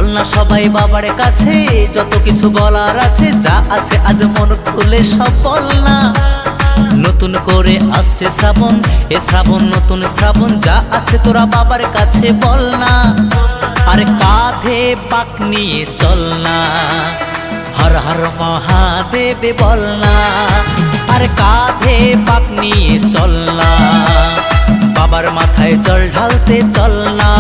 চল না সবাই বাবার কাছে, যত কিছু বলার আছে, যা আছে আজ মন খুলে সব বল না। নতুন করে আসছে শ্রাবণ, এ শ্রাবণ নতুন শ্রাবণ, যা আছে তোরা বাবার কাছে বল না। আরে কাঁধে পাক নিয়ে চল না, হর হর মহাদেব বল না। আরে কাঁধে পাক নিয়ে চল না, বাবার মাথায় জল ঢালতে চল না।